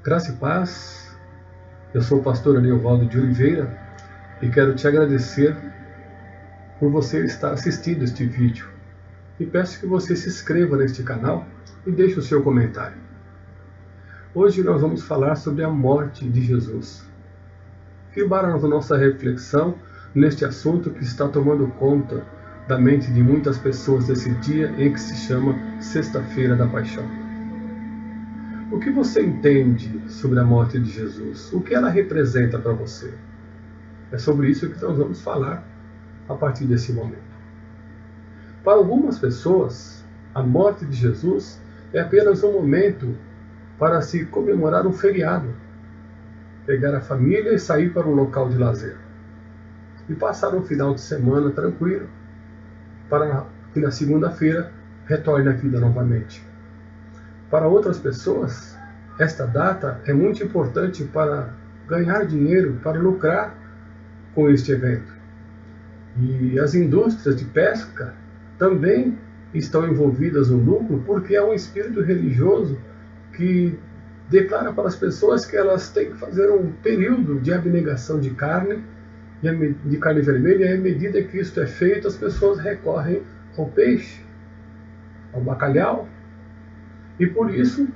Graça e paz, eu sou o pastor Anilvaldo de Oliveira e quero te agradecer por você estar assistindo este vídeo. E peço que você se inscreva neste canal e deixe o seu comentário. Hoje nós vamos falar sobre a morte de Jesus. Firmar a nossa reflexão neste assunto que está tomando conta da mente de muitas pessoas desse dia em que se chama Sexta-feira da Paixão. O que você entende sobre a morte de Jesus? O que ela representa para você? É sobre isso que nós vamos falar a partir desse momento. Para algumas pessoas, a morte de Jesus é apenas um momento para se comemorar um feriado, pegar a família e sair para um local de lazer e passar um final de semana tranquilo para que na segunda-feira retorne à vida novamente. Para outras pessoas, esta data é muito importante para ganhar dinheiro, para lucrar com este evento. E as indústrias de pesca também estão envolvidas no lucro, porque é um espírito religioso que declara para as pessoas que elas têm que fazer um período de abnegação de carne vermelha, e à medida que isto é feito, as pessoas recorrem ao peixe, ao bacalhau, e por isso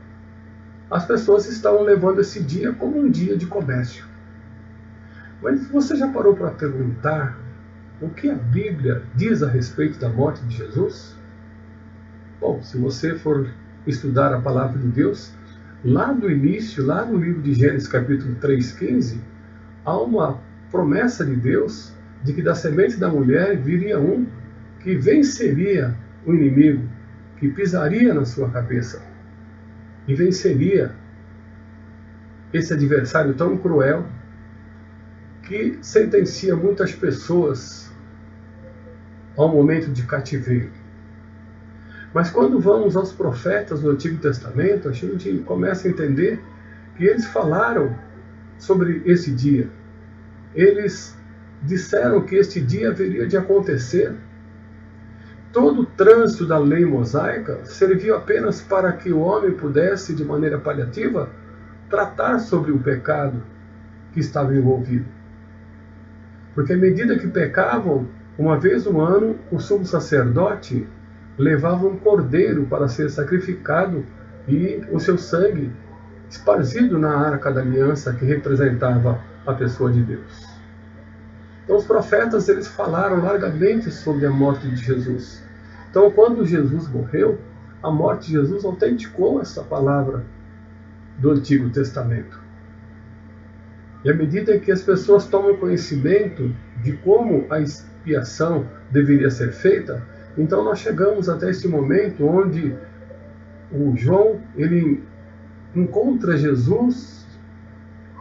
as pessoas estão levando esse dia como um dia de comércio. Mas você já parou para perguntar o que a Bíblia diz a respeito da morte de Jesus? Bom, se você for estudar a palavra de Deus, lá do início, lá no livro de Gênesis capítulo 3,15, há uma promessa de Deus de que da semente da mulher viria um que venceria o inimigo, que pisaria na sua cabeça e venceria esse adversário tão cruel que sentencia muitas pessoas ao momento de cativeiro. Mas quando vamos aos profetas do Antigo Testamento, a gente começa a entender que eles falaram sobre esse dia. Eles disseram que este dia haveria de acontecer. Todo o trânsito da lei mosaica serviu apenas para que o homem pudesse, de maneira paliativa, tratar sobre o pecado que estava envolvido. Porque à medida que pecavam, uma vez no ano, o sumo sacerdote levava um cordeiro para ser sacrificado e o seu sangue esparzido na arca da aliança que representava a pessoa de Deus. Então os profetas eles falaram largamente sobre a morte de Jesus. Então quando Jesus morreu, a morte de Jesus autenticou essa palavra do Antigo Testamento. E à medida que as pessoas tomam conhecimento de como a expiação deveria ser feita, então nós chegamos até esse momento onde o João ele encontra Jesus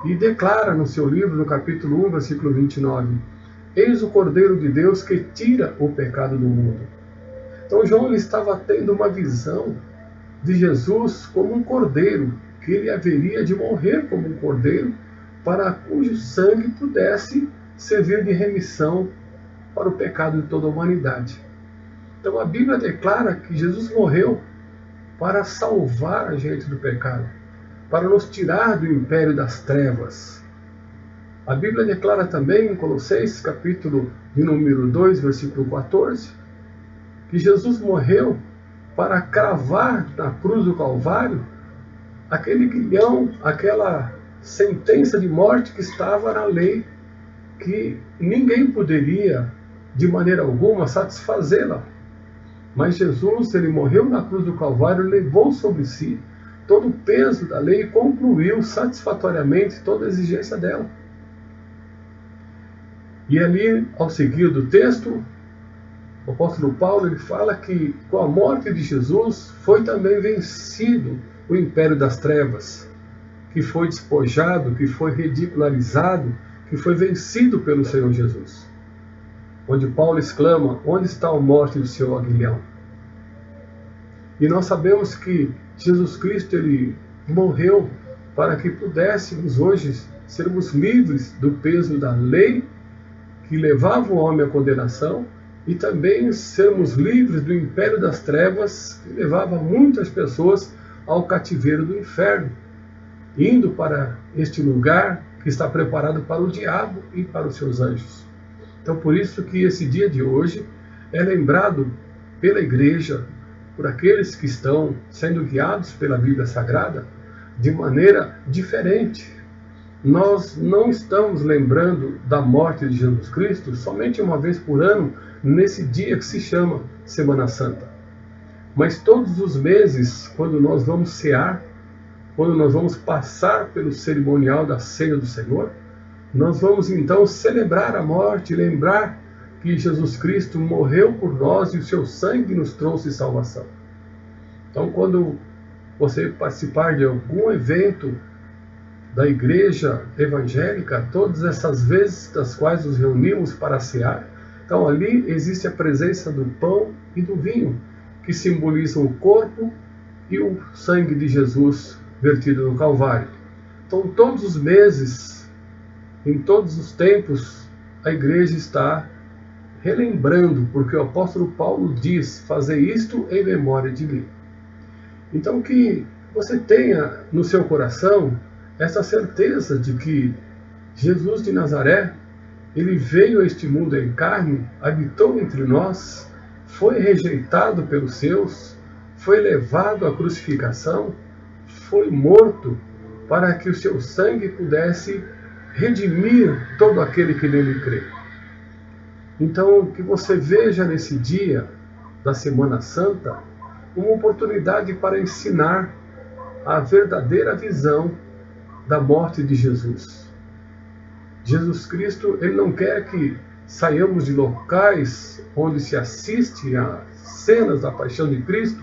e declara no seu livro, no capítulo 1, versículo 29, eis o Cordeiro de Deus que tira o pecado do mundo. Então João ele estava tendo uma visão de Jesus como um cordeiro, que ele haveria de morrer como um cordeiro, para cujo sangue pudesse servir de remissão para o pecado de toda a humanidade. Então a Bíblia declara que Jesus morreu para salvar a gente do pecado, para nos tirar do império das trevas. A Bíblia declara também em Colossenses, capítulo de número 2, versículo 14, que Jesus morreu para cravar na cruz do Calvário aquele grilhão, aquela sentença de morte que estava na lei, que ninguém poderia, de maneira alguma, satisfazê-la. Mas Jesus, ele morreu na cruz do Calvário, levou sobre si todo o peso da lei e concluiu satisfatoriamente toda a exigência dela. E ali, ao seguir do texto, o apóstolo Paulo ele fala que com a morte de Jesus foi também vencido o império das trevas, que foi despojado, que foi ridicularizado, que foi vencido pelo Senhor Jesus. Onde Paulo exclama, onde está a morte do seu aguilhão? E nós sabemos que Jesus Cristo ele morreu para que pudéssemos hoje sermos livres do peso da lei que levava o homem à condenação e também sermos livres do império das trevas que levava muitas pessoas ao cativeiro do inferno. indo para este lugar que está preparado para o diabo e para os seus anjos. Então, por isso que esse dia de hoje é lembrado pela igreja, por aqueles que estão sendo guiados pela Bíblia Sagrada, de maneira diferente. Nós não estamos lembrando da morte de Jesus Cristo somente uma vez por ano, nesse dia que se chama Semana Santa. Mas todos os meses, quando nós vamos cear, quando nós vamos passar pelo cerimonial da ceia do Senhor, nós vamos então celebrar a morte, lembrar que Jesus Cristo morreu por nós e o seu sangue nos trouxe salvação. Então, quando você participar de algum evento da igreja evangélica, todas essas vezes das quais nos reunimos para cear, então ali existe a presença do pão e do vinho, que simbolizam o corpo e o sangue de Jesus vertido no Calvário. Então, todos os meses, em todos os tempos, a igreja está relembrando, porque o apóstolo Paulo diz: fazer isto em memória de mim. Então, que você tenha no seu coração essa certeza de que Jesus de Nazaré, ele veio a este mundo em carne, habitou entre nós, foi rejeitado pelos seus, foi levado à crucificação, foi morto para que o seu sangue pudesse redimir todo aquele que nele crê. Então, que você veja nesse dia da Semana Santa uma oportunidade para ensinar a verdadeira visão da morte de Jesus. Jesus Cristo, ele não quer que saiamos de locais onde se assiste a cenas da paixão de Cristo,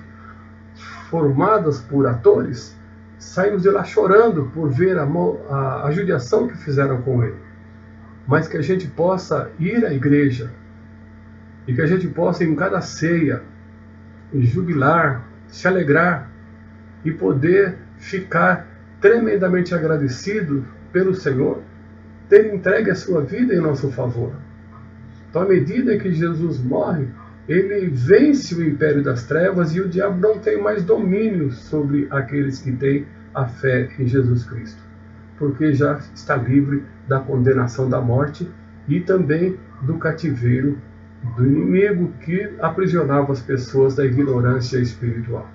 formadas por atores, saímos de lá chorando por ver a judiação que fizeram com ele. Mas que a gente possa ir à igreja e que a gente possa, em cada ceia, jubilar, se alegrar e poder ficar tremendamente agradecido pelo Senhor ter entregue a sua vida em nosso favor. Então, à medida que Jesus morre, ele vence o império das trevas e o diabo não tem mais domínio sobre aqueles que têm a fé em Jesus Cristo, porque já está livre da condenação da morte e também do cativeiro do inimigo que aprisionava as pessoas da ignorância espiritual.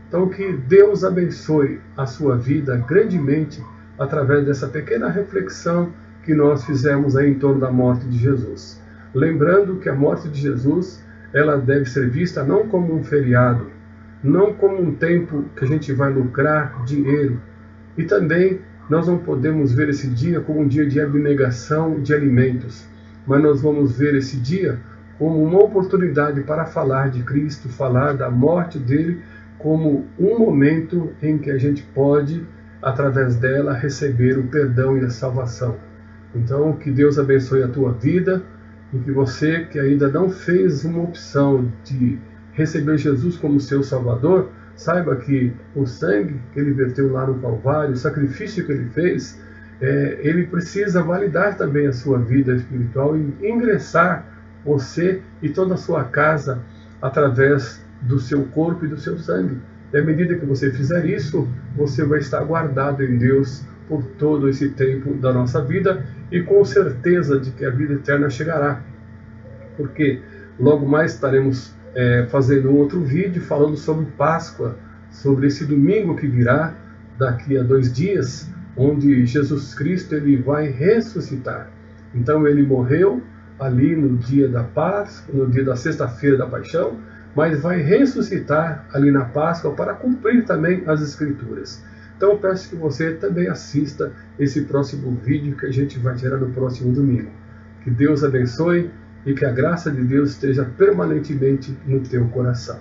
Então, que Deus abençoe a sua vida grandemente através dessa pequena reflexão que nós fizemos aí em torno da morte de Jesus. Lembrando que a morte de Jesus, ela deve ser vista não como um feriado, não como um tempo que a gente vai lucrar dinheiro. E também nós não podemos ver esse dia como um dia de abnegação de alimentos, mas nós vamos ver esse dia como uma oportunidade para falar de Cristo, falar da morte dele, como um momento em que a gente pode, através dela, receber o perdão e a salvação. Então, que Deus abençoe a tua vida e que você que ainda não fez uma opção de receber Jesus como seu Salvador, saiba que o sangue que ele verteu lá no Calvário, o sacrifício que ele fez, ele precisa validar também a sua vida espiritual e ingressar você e toda a sua casa através do seu corpo e do seu sangue. E à medida que você fizer isso, você vai estar guardado em Deus por todo esse tempo da nossa vida e com certeza de que a vida eterna chegará. Porque logo mais estaremos fazendo um outro vídeo falando sobre Páscoa, sobre esse domingo que virá daqui a 2 dias, onde Jesus Cristo ele vai ressuscitar. Então ele morreu ali no dia da Páscoa, no dia da sexta-feira da Paixão, mas vai ressuscitar ali na Páscoa para cumprir também as Escrituras. Então eu peço que você também assista esse próximo vídeo que a gente vai gerar no próximo domingo. Que Deus abençoe e que a graça de Deus esteja permanentemente no teu coração.